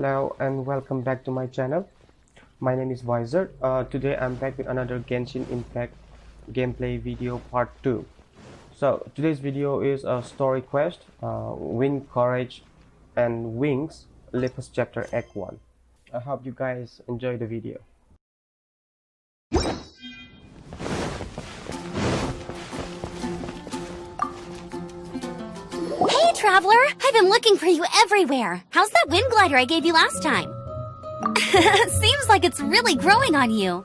Hello and welcome back to my channel. My name is Wizard. Today I'm back with another Genshin Impact gameplay video part 2. So today's video is a story quest, Wind, Courage and Wings, latest chapter Act 1. I hope you guys enjoy the video. Hey, Traveler! I've been looking for you everywhere. How's that wind glider I gave you last time? Seems like it's really growing on you.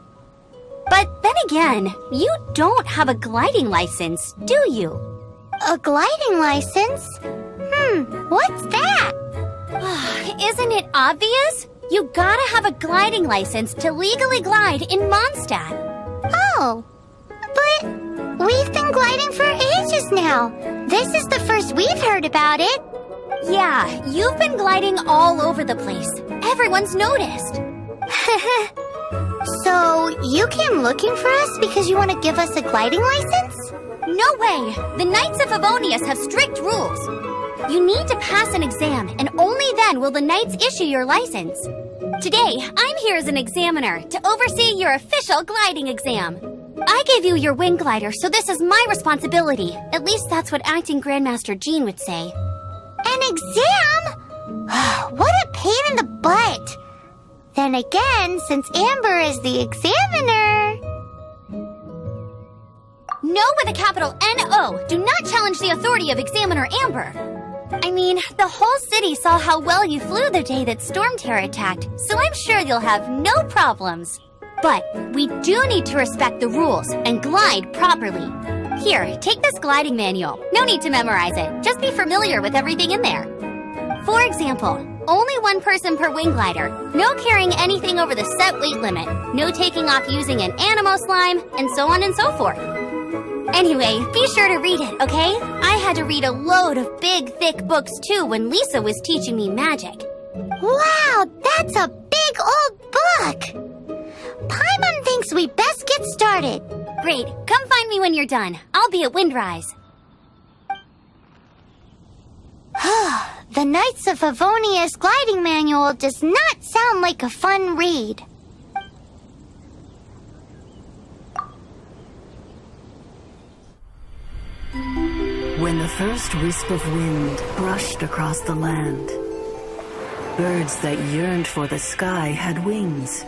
But then again, you don't have a gliding license, do you? A gliding license? What's that? Isn't it obvious? You gotta have a gliding license to legally glide in Mondstadt. Oh, but we've been gliding for ages now. This is the first we've heard about it. Yeah, you've been gliding all over the place. Everyone's noticed. So, you came looking for us because you want to give us a gliding license? No way! The Knights of Favonius have strict rules. You need to pass an exam, and only then will the Knights issue your license. Today, I'm here as an examiner to oversee your official gliding exam. I gave you your wind glider, so this is my responsibility. At least that's what Acting Grandmaster Jean would say. An exam? What a pain in the butt. Then again, since Amber is the examiner... No with a capital N-O. Do not challenge the authority of Examiner Amber. I mean, the whole city saw how well you flew the day that Storm Terror attacked, so I'm sure you'll have no problems. But we do need to respect the rules and glide properly. Here, take this gliding manual. No need to memorize it. Just be familiar with everything in there. For example, only one person per wing glider, no carrying anything over the set weight limit, no taking off using an animo slime, and so on and so forth. Anyway, be sure to read it, okay? I had to read a load of big, thick books too when Lisa was teaching me magic. Wow, that's a big old book! Paimon thinks we best get started. Great, come find me when you're done. I'll be at Windrise. The Knights of Favonius gliding manual does not sound like a fun read. When the first wisp of wind brushed across the land, birds that yearned for the sky had wings,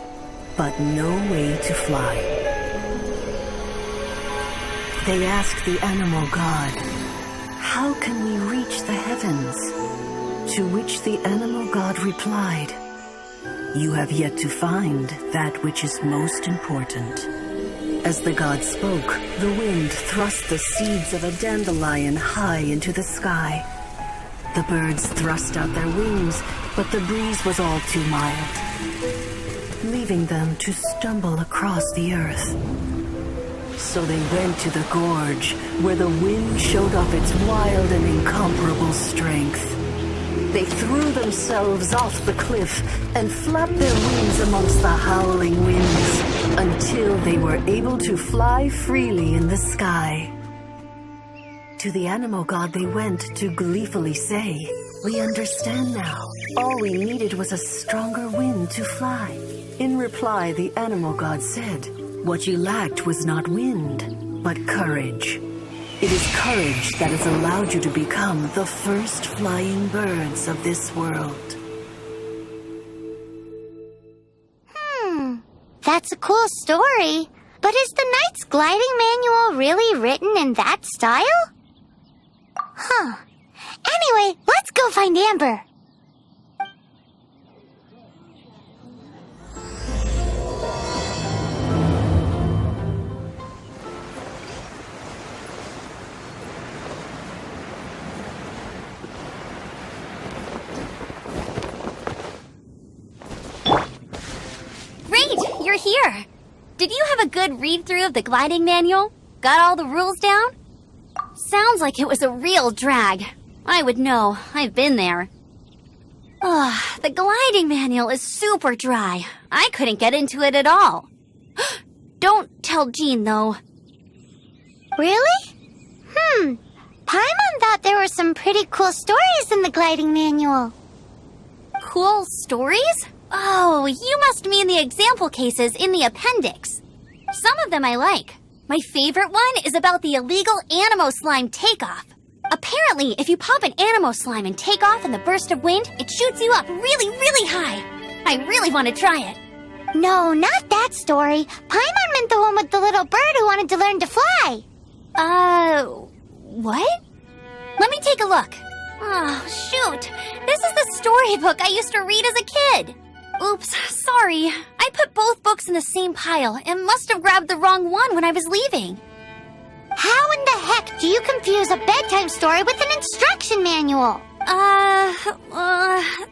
but no way to fly. They asked the animal god, "How can we reach the heavens?" To which the animal god replied, "You have yet to find that which is most important." As the god spoke, the wind thrust the seeds of a dandelion high into the sky. The birds thrust out their wings, but the breeze was all too mild, leaving them to stumble across the earth. So they went to the gorge, where the wind showed off its wild and incomparable strength. They threw themselves off the cliff and flapped their wings amongst the howling winds until they were able to fly freely in the sky. To the animal god they went to gleefully say, "We understand now. All we needed was a stronger wind to fly." In reply, the animal god said, "What you lacked was not wind, but courage. It is courage that has allowed you to become the first flying birds of this world." That's a cool story. But is the Knight's gliding manual really written in that style? Anyway, let's go find Amber. You're here. Did you have a good read-through of the gliding manual? Got all the rules down? Sounds like it was a real drag. I would know. I've been there. The gliding manual is super dry. I couldn't get into it at all. Don't tell Jean, though. Really? Paimon thought there were some pretty cool stories in the gliding manual. cool stories? Oh, you must mean the example cases in the appendix. Some of them I like. My favorite one is about the illegal Animo Slime takeoff. Apparently, if you pop an Animo Slime and take off in the burst of wind, it shoots you up really, really high. I really want to try it. No, not that story. Paimon meant the one with the little bird who wanted to learn to fly. What? Let me take a look. Oh, shoot. This is the storybook I used to read as a kid. Oops, sorry. I put both books in the same pile and must have grabbed the wrong one when I was leaving. How in the heck do you confuse a bedtime story with an instruction manual?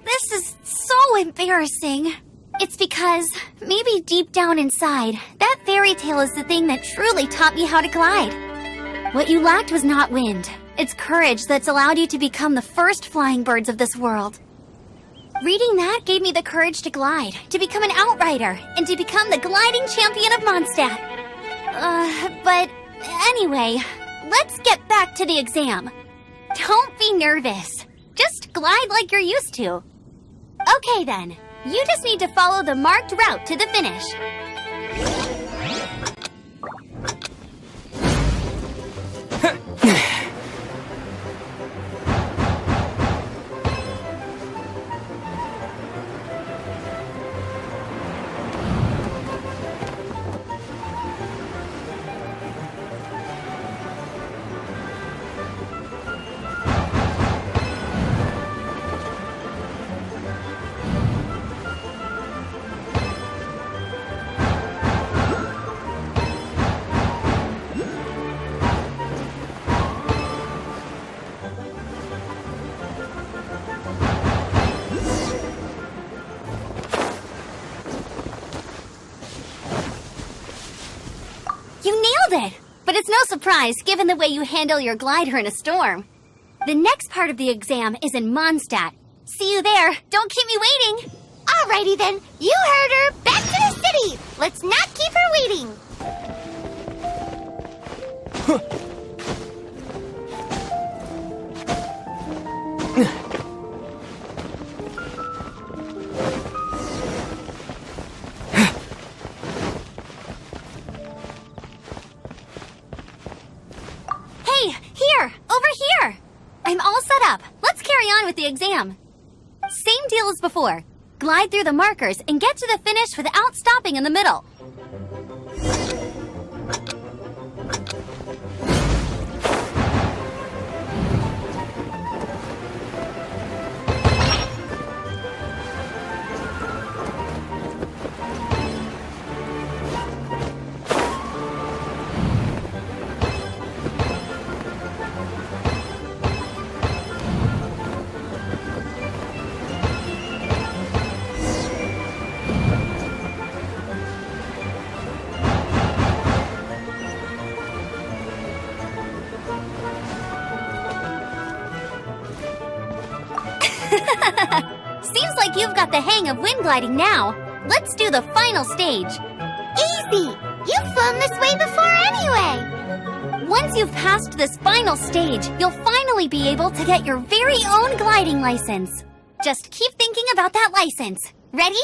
This is so embarrassing. It's because, maybe deep down inside, that fairy tale is the thing that truly taught me how to glide. What you lacked was not wind. It's courage that's allowed you to become the first flying birds of this world. Reading that gave me the courage to glide, to become an outrider, and to become the gliding champion of Mondstadt. But anyway, let's get back to the exam. Don't be nervous. Just glide like you're used to. Okay then, you just need to follow the marked route to the finish. You nailed it! But it's no surprise given the way you handle your glider in a storm. The next part of the exam is in Mondstadt. See you there. Don't keep me waiting. Alrighty then, you heard her. Back to the city. Let's not keep her waiting. Hey, here! Over here! I'm all set up. Let's carry on with the exam. Same deal as before. Glide through the markers and get to the finish without stopping in the middle. Seems like you've got the hang of wind gliding now. Let's do the final stage. Easy! You've flown this way before anyway! Once you've passed this final stage, you'll finally be able to get your very own gliding license. Just keep thinking about that license. Ready?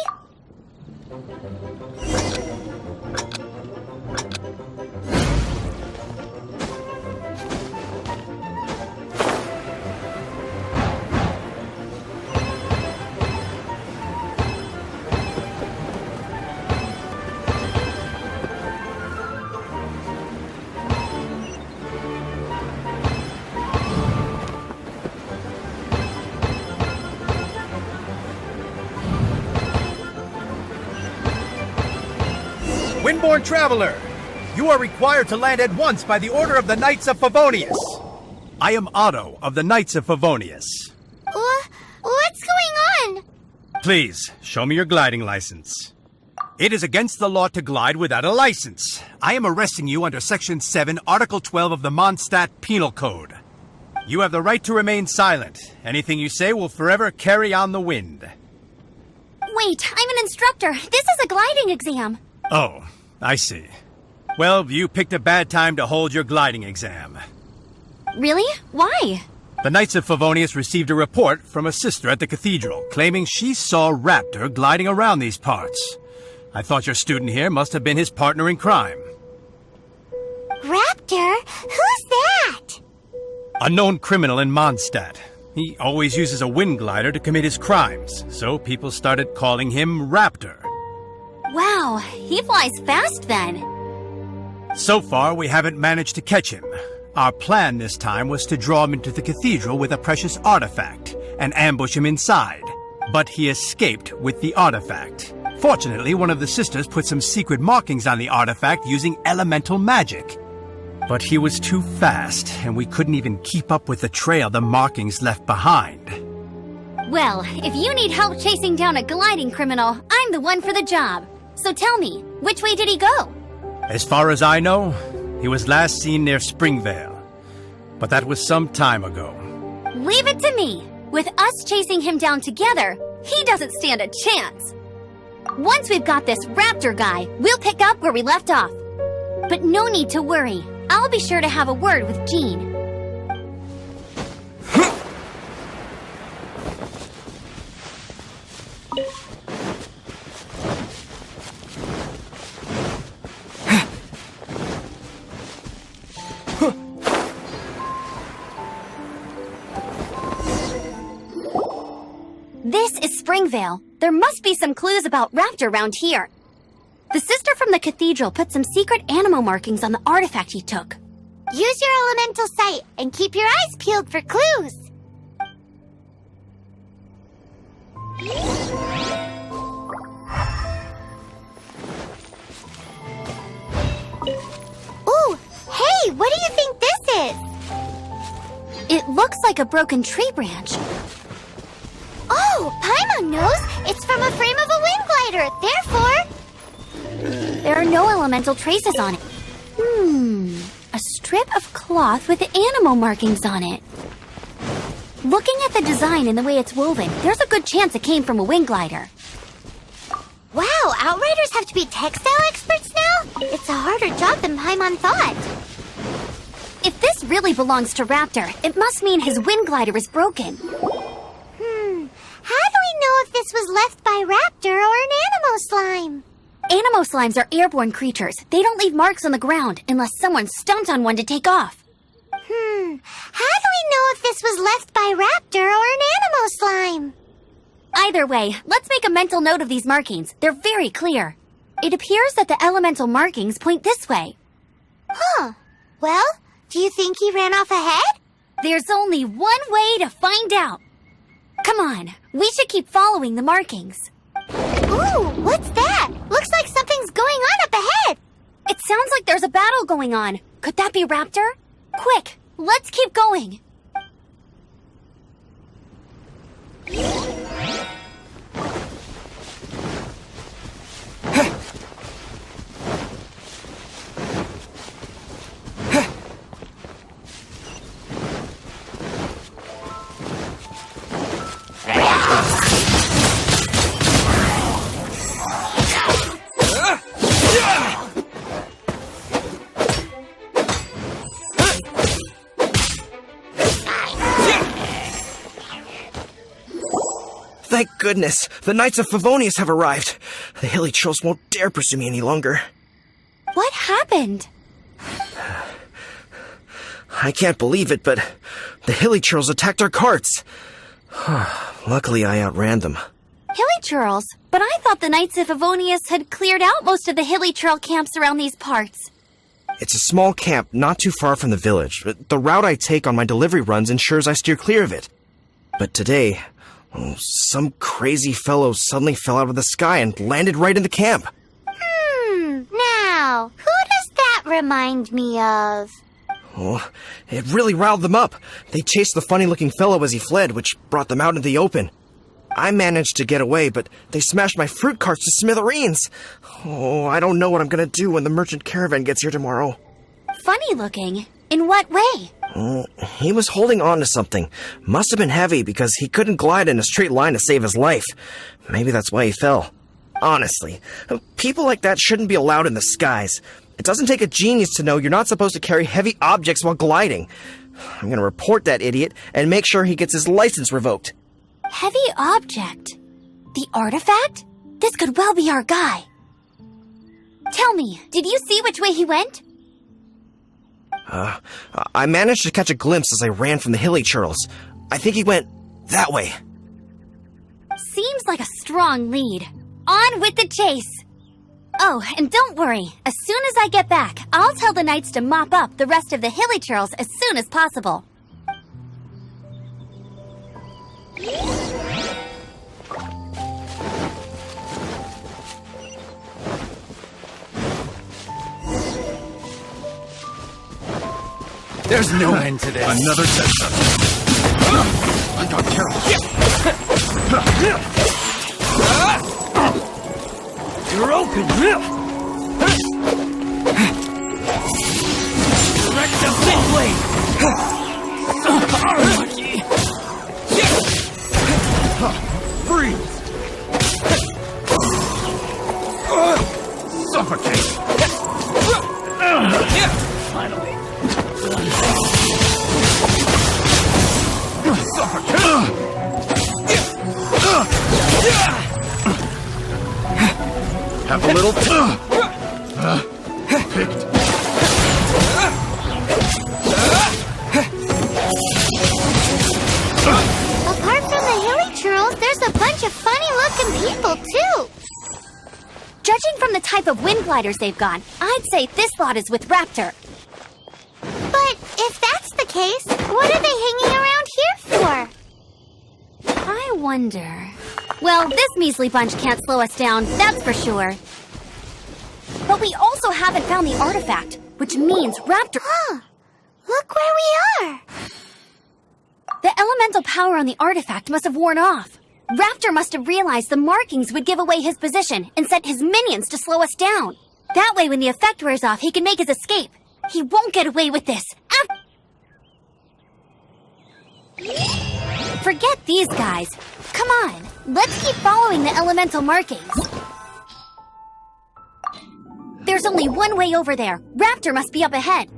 Windborne Traveler, you are required to land at once by the order of the Knights of Favonius. I am Otto of the Knights of Favonius. What's going on? Please, show me your gliding license. It is against the law to glide without a license. I am arresting you under Section 7, Article 12 of the Mondstadt Penal Code. You have the right to remain silent. Anything you say will forever carry on the wind. Wait, I'm an instructor. This is a gliding exam. Oh, I see. Well, you picked a bad time to hold your gliding exam. Really? Why? The Knights of Favonius received a report from a sister at the cathedral, claiming she saw Raptor gliding around these parts. I thought your student here must have been his partner in crime. Raptor? Who's that? A known criminal in Mondstadt. He always uses a wind glider to commit his crimes, so people started calling him Raptor. Wow, he flies fast then. So far, we haven't managed to catch him. Our plan this time was to draw him into the cathedral with a precious artifact and ambush him inside. But he escaped with the artifact. Fortunately, one of the sisters put some secret markings on the artifact using elemental magic. But he was too fast, and we couldn't even keep up with the trail the markings left behind. Well, if you need help chasing down a gliding criminal, I'm the one for the job. So tell me, which way did he go? As far as I know, he was last seen near Springvale. But that was some time ago. Leave it to me. With us chasing him down together, he doesn't stand a chance. Once we've got this Raptor guy, we'll pick up where we left off. But no need to worry. I'll be sure to have a word with Jean. This is Springvale. There must be some clues about Raptor around here. The sister from the cathedral put some secret animal markings on the artifact he took. Use your elemental sight and keep your eyes peeled for clues. Ooh, hey, what do you think this is? It looks like a broken tree branch. Oh, Paimon knows. It's from a frame of a wind glider. Therefore, There are no elemental traces on it. A strip of cloth with animal markings on it. Looking at the design and the way it's woven, there's a good chance it came from a wind glider. wow, Outriders have to be textile experts now? It's a harder job than Paimon thought. If this really belongs to Raptor, it must mean his wind glider is broken. How do we know if this was left by Raptor or an animal slime? Animo slimes are airborne creatures. They don't leave marks on the ground unless someone stomped on one to take off. How do we know if this was left by Raptor or an animal slime? Either way, let's make a mental note of these markings. They're very clear. It appears that the elemental markings point this way. Huh. Well, do you think he ran off ahead? There's only one way to find out. Come on, we should keep following the markings. Ooh, what's that? Looks like something's going on up ahead. It sounds like there's a battle going on. Could that be Raptor? Quick, let's keep going. Thank goodness, the Knights of Favonius have arrived. The hilly trolls won't dare pursue me any longer. What happened? I can't believe it, but the hilly trolls attacked our carts. Luckily, I outran them. Hilly Churls? But I thought the Knights of Favonius had cleared out most of the Hilly Churl camps around these parts. It's a small camp not too far from the village. The route I take on my delivery runs ensures I steer clear of it. But today, some crazy fellow suddenly fell out of the sky and landed right in the camp. Now, who does that remind me of? Oh, it really riled them up. They chased the funny-looking fellow as he fled, which brought them out into the open. I managed to get away, but they smashed my fruit carts to smithereens. Oh, I don't know what I'm gonna do when the merchant caravan gets here tomorrow. Funny looking? In what way? He was holding on to something. Must have been heavy because he couldn't glide in a straight line to save his life. Maybe that's why he fell. Honestly, people like that shouldn't be allowed in the skies. It doesn't take a genius to know you're not supposed to carry heavy objects while gliding. I'm gonna report that idiot and make sure he gets his license revoked. Heavy object? The artifact? This could well be our guy. Tell me, did you see which way he went? I managed to catch a glimpse as I ran from the hilly churls. I think he went that way. Seems like a strong lead. On with the chase! Oh, and don't worry. As soon as I get back, I'll tell the knights to mop up the rest of the hilly churls as soon as possible. There's no end to this. Another sensor. I got Carol. You're open. Direct the thin blade. Freeze. Suffocate. Finally. Have a little picked. Apart from the hilly churls, there's a bunch of funny-looking people, too. Judging from the type of wind gliders they've got, I'd say this lot is with Raptor. But if that's the case, what are they hanging around here for? I wonder... Well, this measly bunch can't slow us down, that's for sure. But we also haven't found the artifact, which means Raptor... Huh. Look where we are. The elemental power on the artifact must have worn off. Raptor must have realized the markings would give away his position and sent his minions to slow us down. That way, when the effect wears off, he can make his escape. He won't get away with this. Forget these guys. Come on, let's keep following the elemental markings. There's only one way over there. Raptor must be up ahead.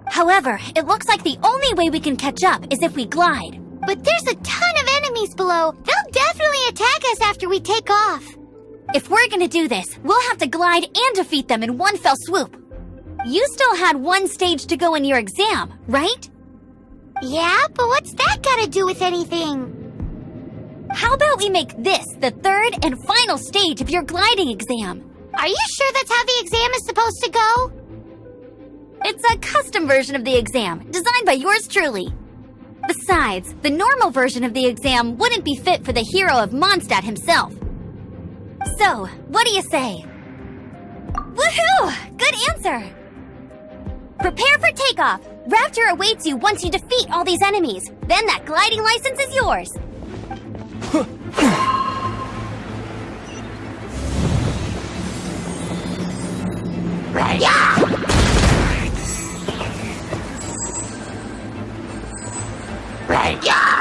However, it looks like the only way we can catch up is if we glide. But there's a ton of enemies below. They'll definitely attack us after we take off. If we're gonna do this, we'll have to glide and defeat them in one fell swoop. You still had one stage to go in your exam, right? Yeah, but what's that got to do with anything? How about we make this the third and final stage of your gliding exam? Are you sure that's how the exam is supposed to go? It's a custom version of the exam, designed by yours truly. Besides, the normal version of the exam wouldn't be fit for the hero of Mondstadt himself. So, what do you say? Woohoo! Good answer! Prepare for takeoff! Raptor awaits you once you defeat all these enemies. Then that gliding license is yours. Right. Yeah! Right. Yeah!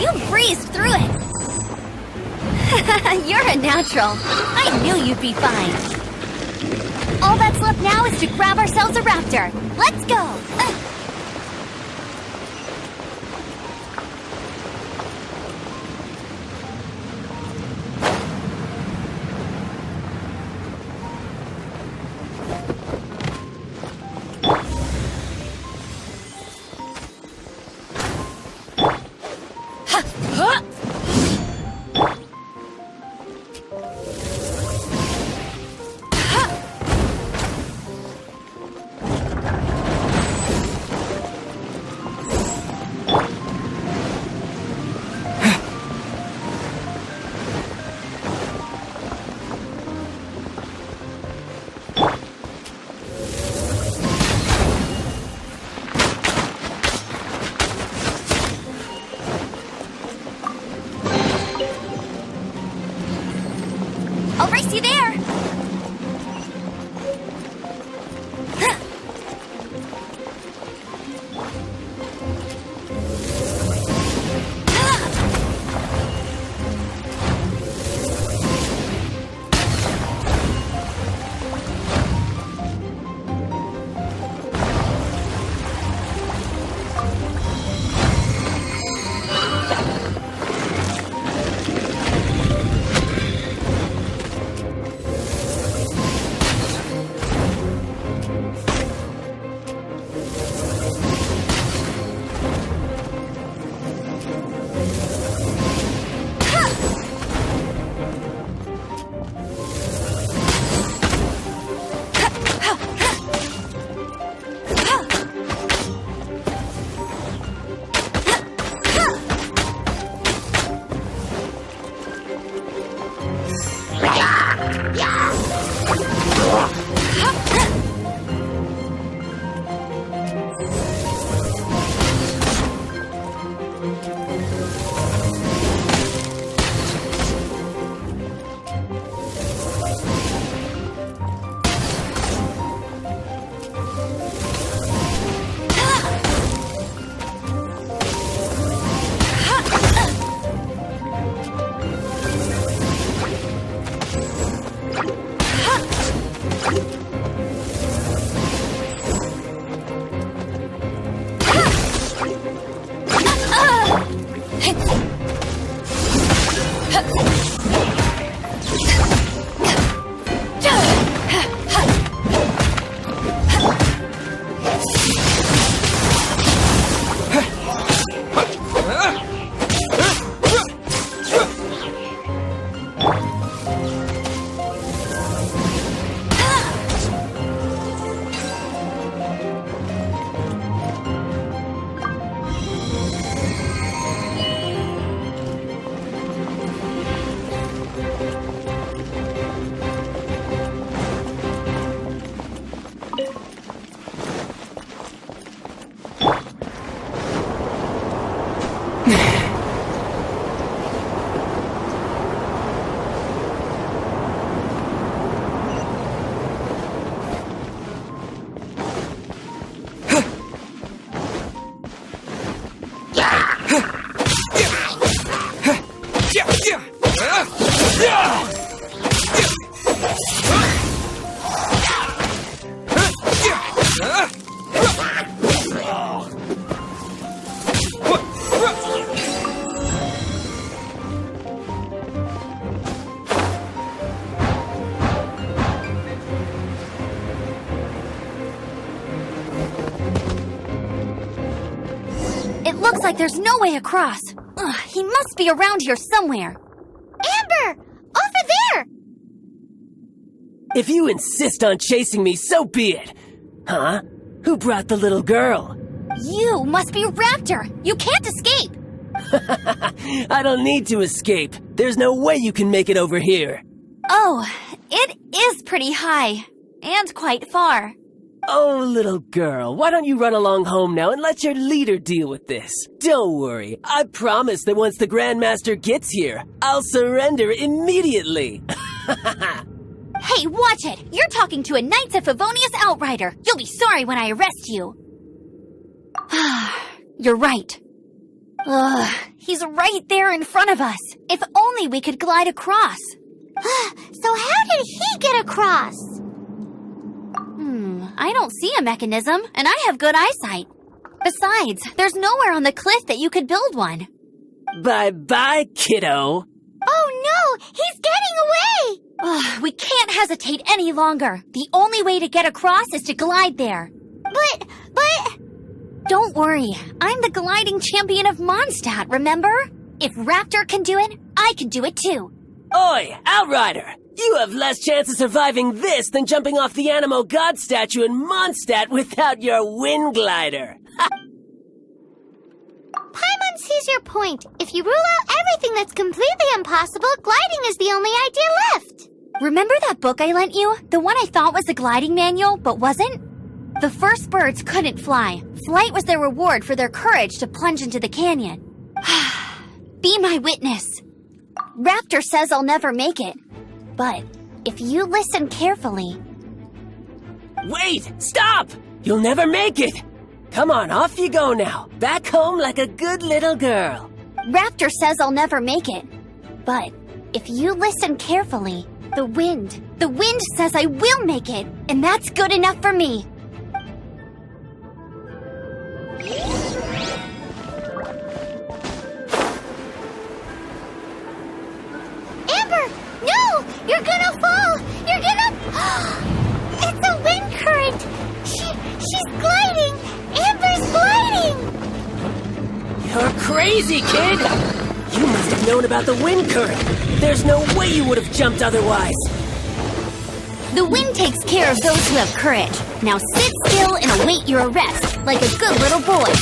You breezed through it! You're a natural. I knew you'd be fine. All that's left now is to grab ourselves a raptor. Let's go! I'll race you there! It looks like there's no way across. Ugh, he must be around here somewhere. Amber! Over there! If you insist on chasing me, so be it. Huh? Who brought the little girl? You must be Raptor. You can't escape. I don't need to escape. There's no way you can make it over here. Oh, it is pretty high. And quite far. Oh, little girl, why don't you run along home now and let your leader deal with this? Don't worry, I promise that once the Grandmaster gets here, I'll surrender immediately. Hey, watch it! You're talking to a Knights of Favonius outrider. You'll be sorry when I arrest you. You're right. Ugh, he's right there in front of us. If only we could glide across. So how did he get across? I don't see a mechanism, and I have good eyesight. Besides, there's nowhere on the cliff that you could build one. Bye-bye, kiddo. Oh no, he's getting away! Ugh, we can't hesitate any longer. The only way to get across is to glide there. But... Don't worry, I'm the gliding champion of Mondstadt, remember? If Raptor can do it, I can do it too. Oi, Outrider! You have less chance of surviving this than jumping off the Animo God statue in Mondstadt without your wind glider. Paimon sees your point. If you rule out everything that's completely impossible, gliding is the only idea left. Remember that book I lent you? The one I thought was the gliding manual, but wasn't? The first birds couldn't fly. Flight was their reward for their courage to plunge into the canyon. Be my witness. Raptor says I'll never make it. But if you listen carefully... Wait! Stop! You'll never make it! Come on, off you go now. Back home like a good little girl. Raptor says I'll never make it. But if you listen carefully, the wind says I will make it, and that's good enough for me. Amber! No! You're gonna fall! You're gonna... It's a wind current! She's gliding! Amber's gliding! You're crazy, kid! You must have known about the wind current. There's no way you would have jumped otherwise. The wind takes care of those who have courage. Now sit still and await your arrest, like a good little boy.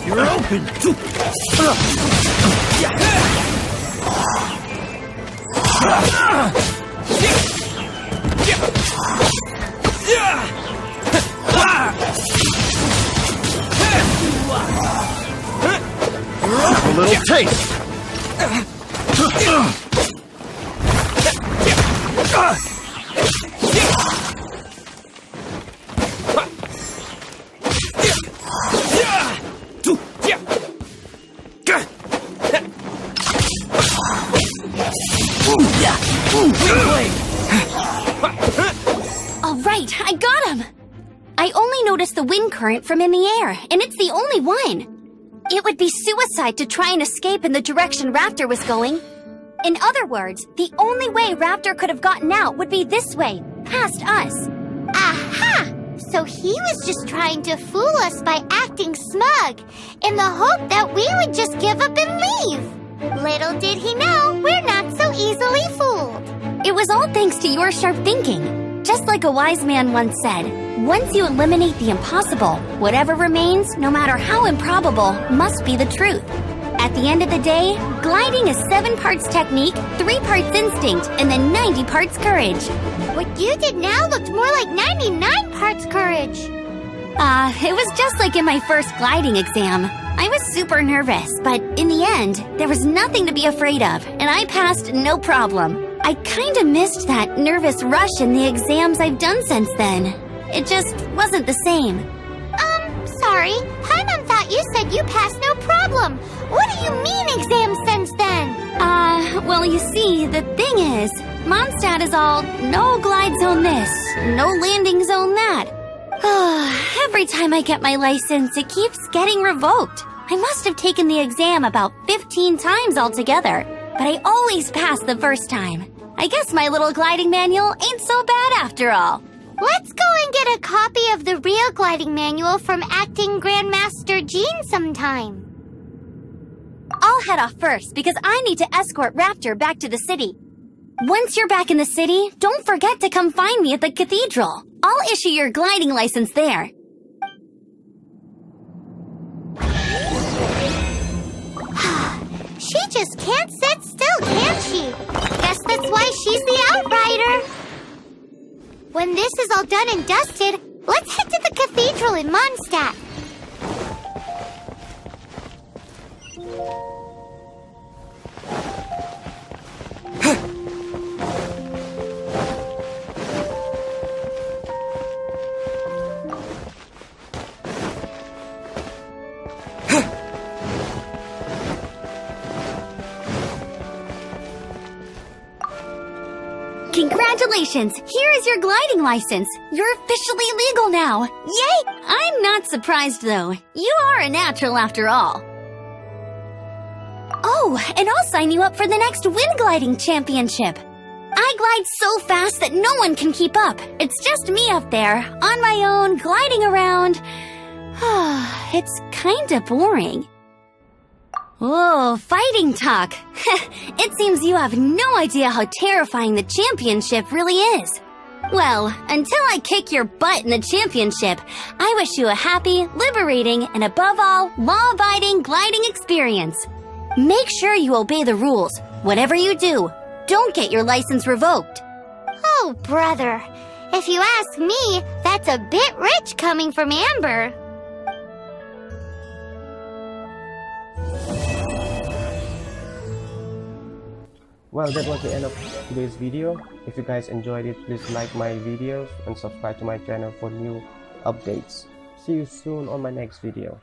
You're open. A little taste. All right, I got him. I only noticed the wind current from in the air, and it's the only one. It would be suicide to try and escape in the direction Raptor was going. In other words, the only way Raptor could have gotten out would be this way, past us. Aha! So he was just trying to fool us by acting smug, in the hope that we would just give up and leave. Little did he know, we're not so easily fooled. It was all thanks to your sharp thinking. Just like a wise man once said, once you eliminate the impossible, whatever remains, no matter how improbable, must be the truth. At the end of the day, gliding is 7 parts technique, 3 parts instinct, and then 90 parts courage. What you did now looked more like 99 parts courage. It was just like in my first gliding exam. I was super nervous, but in the end, there was nothing to be afraid of, and I passed no problem. I kinda missed that nervous rush in the exams I've done since then. It just wasn't the same. Sorry. Paimon thought you said you passed no problem. What do you mean exams since then? Well, you see, the thing is, Mondstadt is all no glide zone this, no landing zone that. Every time I get my license, it keeps getting revoked. I must have taken the exam about 15 times altogether, but I always pass the first time. I guess my little gliding manual ain't so bad after all. Let's go and get a copy of the real gliding manual from Acting Grandmaster Jean sometime. I'll head off first because I need to escort Raptor back to the city. Once you're back in the city, don't forget to come find me at the cathedral. I'll issue your gliding license there. She just can't sit still, can she? Guess that's why she's the Outrider. When this is all done and dusted, let's head to the cathedral in Mondstadt. Congratulations! Here is your gliding license. You're officially legal now. Yay! I'm not surprised though. You are a natural after all. Oh, and I'll sign you up for the next wind gliding championship. I glide so fast that no one can keep up. It's just me up there, on my own, gliding around. It's kinda boring. Oh, fighting talk. It seems you have no idea how terrifying the championship really is. Well, until I kick your butt in the championship, I wish you a happy, liberating, and above all, law-abiding gliding experience. Make sure you obey the rules. Whatever you do, don't get your license revoked. Oh, brother. If you ask me, that's a bit rich coming from Amber. Well, that was the end of today's video. If you guys enjoyed it, please like my videos and subscribe to my channel for new updates. See you soon on my next video.